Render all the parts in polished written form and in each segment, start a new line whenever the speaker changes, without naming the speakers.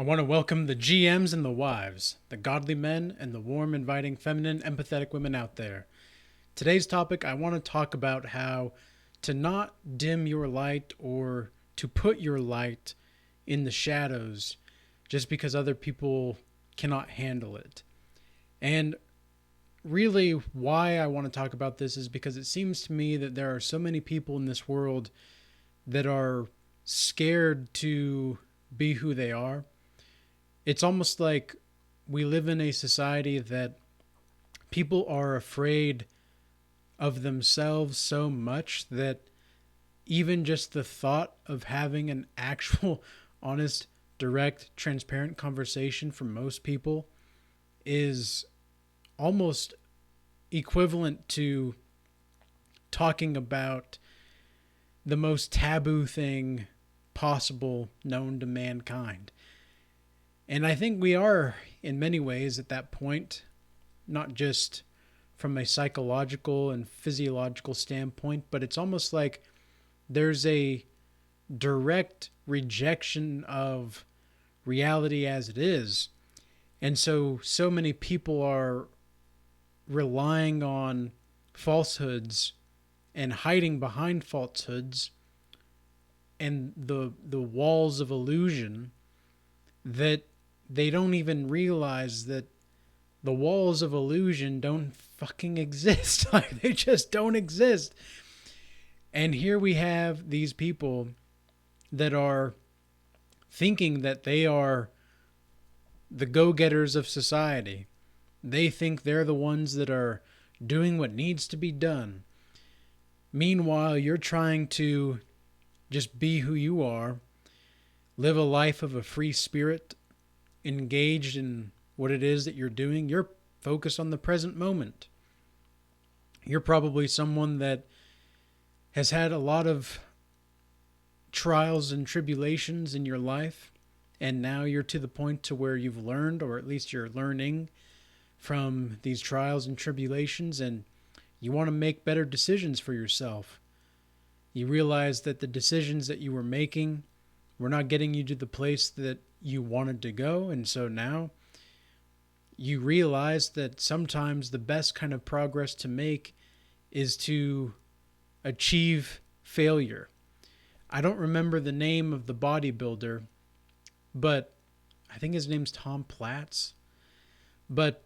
I want to welcome the GMs and the wives, the godly men and the warm, inviting, feminine, empathetic women out there. Today's topic, I want to talk about how to not dim your light or to put your light in the shadows just because other people cannot handle it. And really, why I want to talk about this is because it seems to me that there are so many people in this world that are scared to be who they are. It's almost like we live in a society that people are afraid of themselves so much that even just the thought of having an actual, honest, direct, transparent conversation for most people is almost equivalent to talking about the most taboo thing possible known to mankind. And I think we are, in many ways, at that point, not just from a psychological and physiological standpoint, but it's almost like there's a direct rejection of reality as it is. And so many people are relying on falsehoods and hiding behind falsehoods and the walls of illusion that they don't even realize that the walls of illusion don't fucking exist. Like, they just don't exist. And here we have these people that are thinking that they are the go-getters of society. They think they're the ones that are doing what needs to be done. Meanwhile, you're trying to just be who you are, live a life of a free spirit, engaged in what it is that you're doing. You're focused on the present moment. You're probably someone that has had a lot of trials and tribulations in your life, and now you're to the point to where you've learned, or at least you're learning from these trials and tribulations, and you want to make better decisions for yourself. You realize that the decisions that you were making were not getting you to the place that you wanted to go, and so now you realize that sometimes the best kind of progress to make is to achieve failure. I don't remember the name of the bodybuilder, but I think his name's Tom Platz. But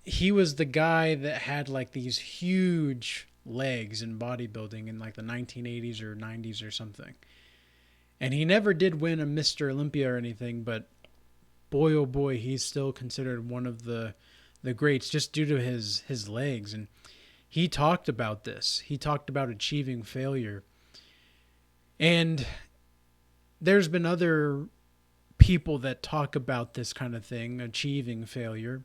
he was the guy that had like these huge legs in bodybuilding in like the 1980s or 90s or something. And he never did win a Mr. Olympia or anything, but boy, oh boy, he's still considered one of the greats just due to his legs. And he talked about this. He talked about achieving failure. And there's been other people that talk about this kind of thing, achieving failure.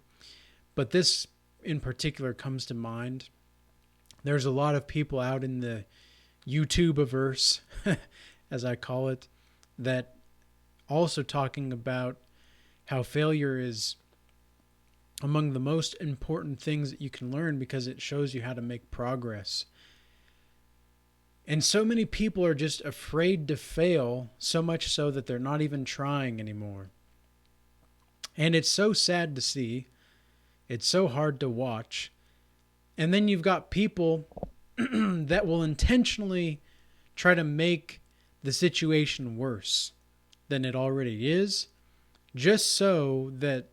But this in particular comes to mind. There's a lot of people out in the YouTubeverse, as I call it, that also talking about how failure is among the most important things that you can learn because it shows you how to make progress. And so many people are just afraid to fail, so much so that they're not even trying anymore. And it's so sad to see. It's so hard to watch. And then you've got people that will intentionally try to make the situation worse than it already is, just so that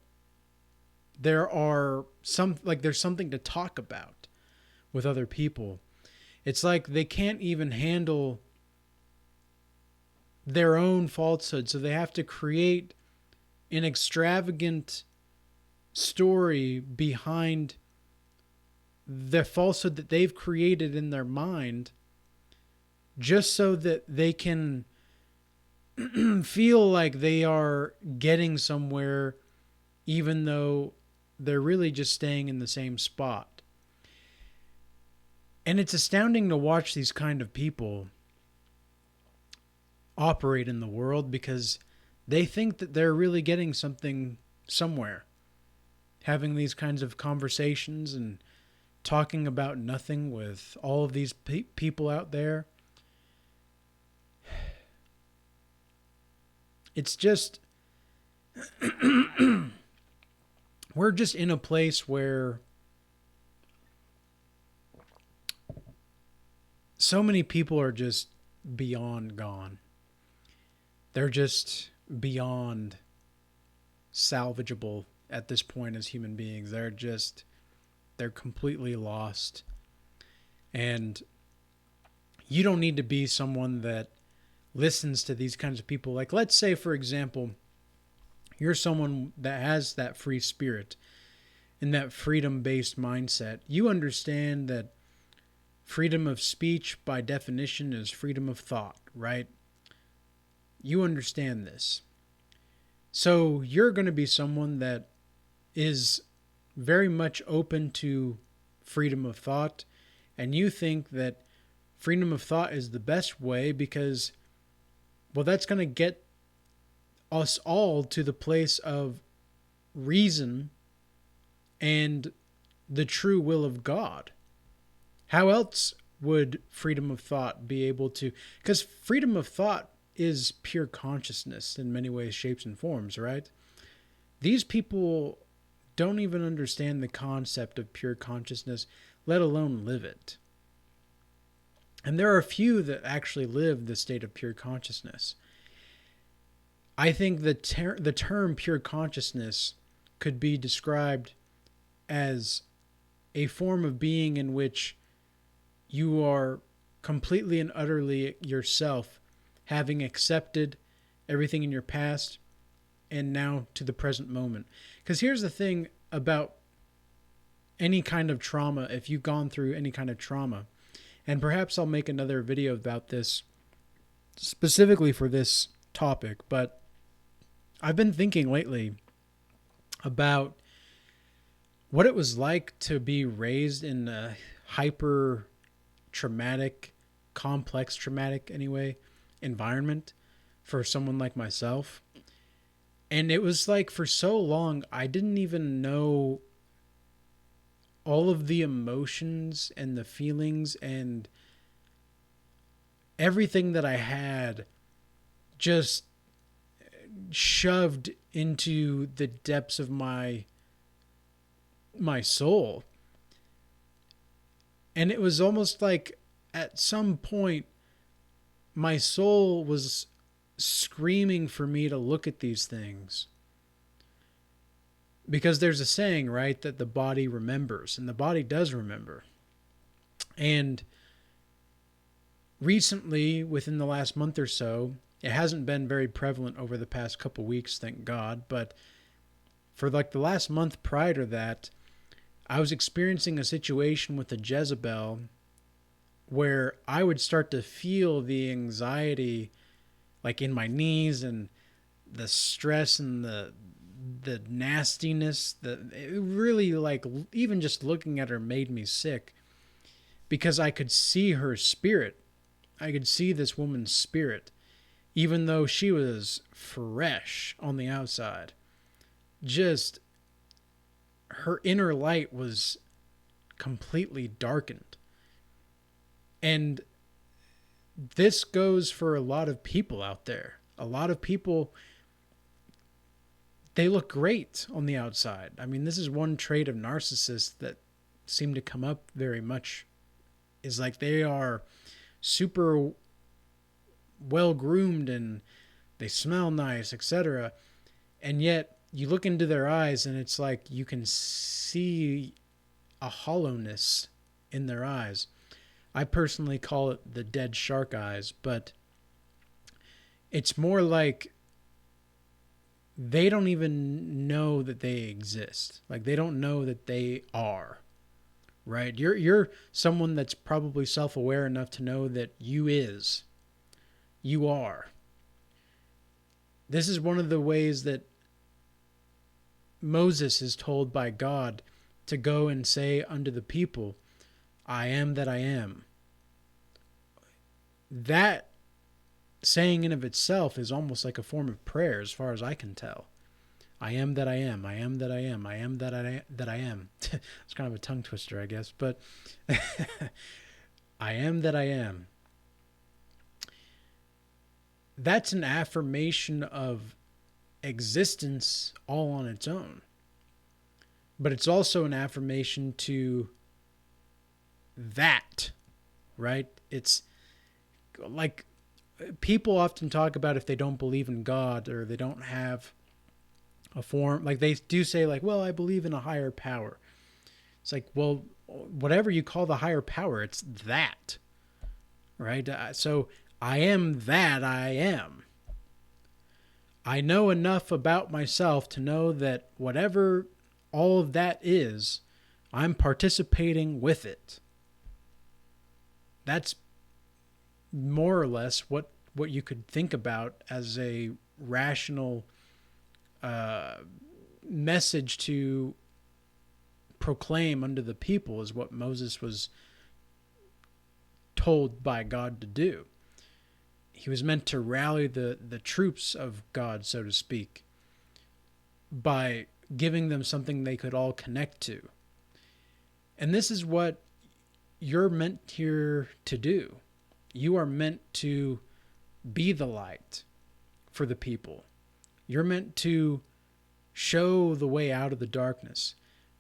there's something to talk about with other people. It's like they can't even handle their own falsehood, so they have to create an extravagant story behind the falsehood that they've created in their mind, just so that they can feel like they are getting somewhere, even though they're really just staying in the same spot. And it's astounding to watch these kind of people operate in the world because they think that they're really getting something somewhere. Having these kinds of conversations and talking about nothing with all of these people out there. It's just we're just in a place where so many people are just beyond gone. They're just beyond salvageable at this point as human beings. They're completely lost. And you don't need to be someone that listens to these kinds of people. Like, let's say, for example, you're someone that has that free spirit and that freedom based mindset. You understand that freedom of speech, by definition, is freedom of thought, right? You understand this. So you're going to be someone that is very much open to freedom of thought, and you think that freedom of thought is the best way because, well, that's going to get us all to the place of reason and the true will of God. How else would freedom of thought be able to? Because freedom of thought is pure consciousness in many ways, shapes, and forms, right? These people don't even understand the concept of pure consciousness, let alone live it. And there are a few that actually live the state of pure consciousness. I think the term pure consciousness could be described as a form of being in which you are completely and utterly yourself, having accepted everything in your past and now to the present moment. Because here's the thing about any kind of trauma, if you've gone through any kind of trauma, and perhaps I'll make another video about this specifically for this topic, but I've been thinking lately about what it was like to be raised in a hyper traumatic, complex traumatic anyway, environment for someone like myself. And it was like for so long, I didn't even know all of the emotions and the feelings and everything that I had just shoved into the depths of my soul. And it was almost like at some point my soul was screaming for me to look at these things. Because there's a saying, right, that the body remembers, and the body does remember. And recently, within the last month or so, it hasn't been very prevalent over the past couple weeks, thank God, but for like the last month prior to that, I was experiencing a situation with a Jezebel where I would start to feel the anxiety like in my knees and the stress and the nastiness that it really, like, even just looking at her made me sick because I could see her spirit. I could see this woman's spirit, even though she was fresh on the outside. Just her inner light was completely darkened. And this goes for a lot of people out there. A lot of people, they look great on the outside. I mean, this is one trait of narcissists that seem to come up very much, is like they are super well groomed and they smell nice, etc. And yet you look into their eyes and it's like you can see a hollowness in their eyes. I personally call it the dead shark eyes, but it's more like they don't even know that they exist. Like they don't know that they are, right? You're someone that's probably self-aware enough to know that you are. This is one of the ways that Moses is told by God to go and say unto the people, I am that I am. That saying in of itself is almost like a form of prayer as far as I can tell. I am that I am. I am that I am. I am that I am. It's kind of a tongue twister, I guess, but I am that I am. That's an affirmation of existence all on its own. But it's also an affirmation to that, right? It's like people often talk about if they don't believe in God or they don't have a form, like they do say, like, well, I believe in a higher power. It's like, well, whatever you call the higher power, it's that, right? So I am that I am. I know enough about myself to know that whatever all of that is, I'm participating with it. That's more or less what you could think about as a rational message to proclaim unto the people, is what Moses was told by God to do. He was meant to rally the troops of God, so to speak, by giving them something they could all connect to. And this is what you're meant here to do. You are meant to be the light for the people. You're meant to show the way out of the darkness.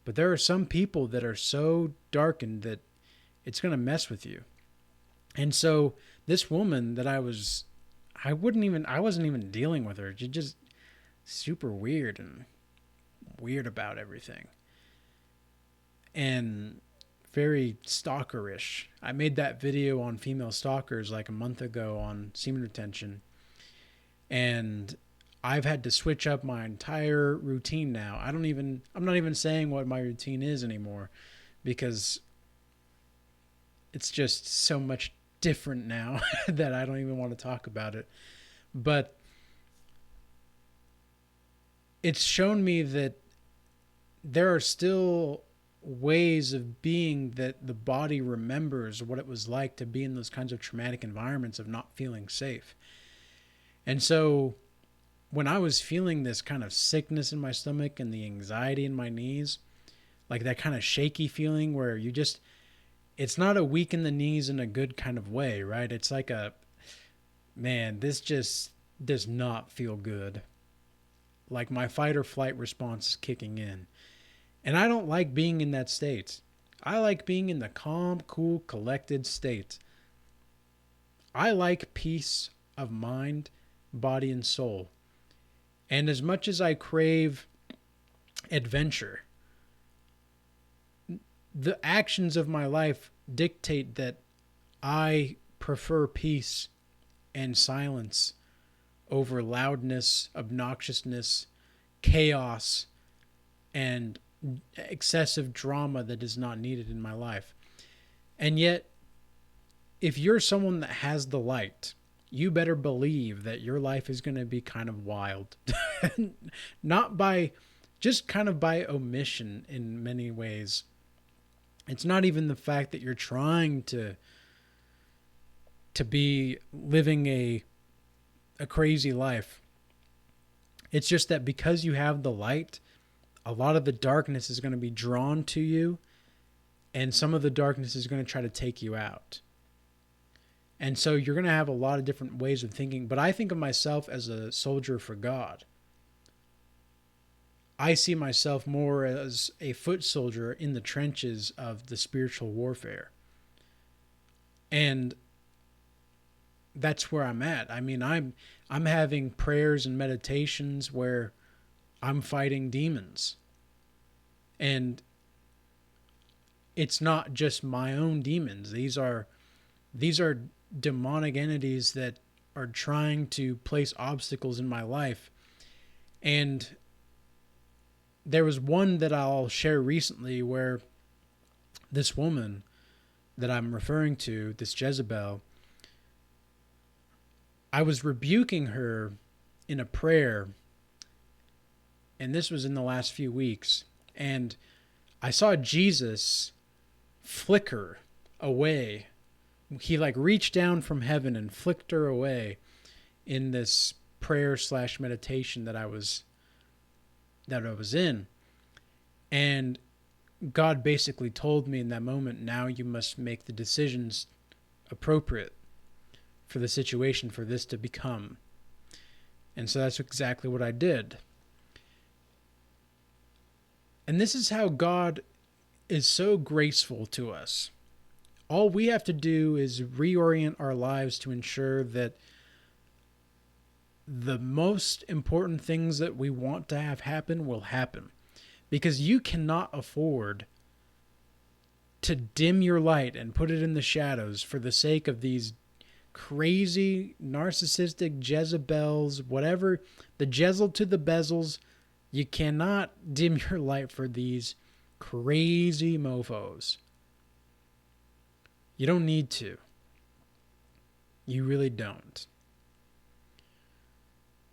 But there are some people that are so darkened that it's going to mess with you. And so this woman that I wasn't even dealing with her. She's just super weird and weird about everything. And very stalkerish. I made that video on female stalkers like a month ago on semen retention. And I've had to switch up my entire routine now. I'm not even saying what my routine is anymore, because it's just so much different now that I don't even want to talk about it. But it's shown me that there are still ways of being that the body remembers what it was like to be in those kinds of traumatic environments of not feeling safe. And so when I was feeling this kind of sickness in my stomach and the anxiety in my knees, like that kind of shaky feeling where it's not a weak in the knees in a good kind of way, right? It's like man, this just does not feel good. Like my fight or flight response is kicking in. And I don't like being in that state. I like being in the calm, cool, collected state. I like peace of mind, body, and soul. And as much as I crave adventure, the actions of my life dictate that I prefer peace and silence over loudness, obnoxiousness, chaos, and excessive drama that is not needed in my life. And yet, if you're someone that has the light, you better believe that your life is going to be kind of wild. Not by, just kind of by omission in many ways. It's not even the fact that you're trying to be living a crazy life. It's just that because you have the light, a lot of the darkness is going to be drawn to you, and some of the darkness is going to try to take you out. And so you're going to have a lot of different ways of thinking, but I think of myself as a soldier for God. I see myself more as a foot soldier in the trenches of the spiritual warfare. And that's where I'm at. I mean, I'm having prayers and meditations where I'm fighting demons. And it's not just my own demons. These are demonic entities that are trying to place obstacles in my life. And there was one that I'll share recently where this woman that I'm referring to, this Jezebel, I was rebuking her in a prayer, and this was in the last few weeks, and I saw Jesus flicker away. He like reached down from heaven and flicked her away in this prayer / meditation that I was in. And God basically told me in that moment, now you must make the decisions appropriate for the situation for this to become. And so that's exactly what I did. And this is how God is so graceful to us. All we have to do is reorient our lives to ensure that the most important things that we want to have happen will happen. Because you cannot afford to dim your light and put it in the shadows for the sake of these crazy, narcissistic Jezebels, whatever, the Jezel to the bezels. You cannot dim your light for these crazy mofos. You don't need to. You really don't.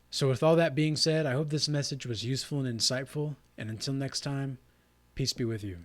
So, with all that being said, I hope this message was useful and insightful. And until next time, peace be with you.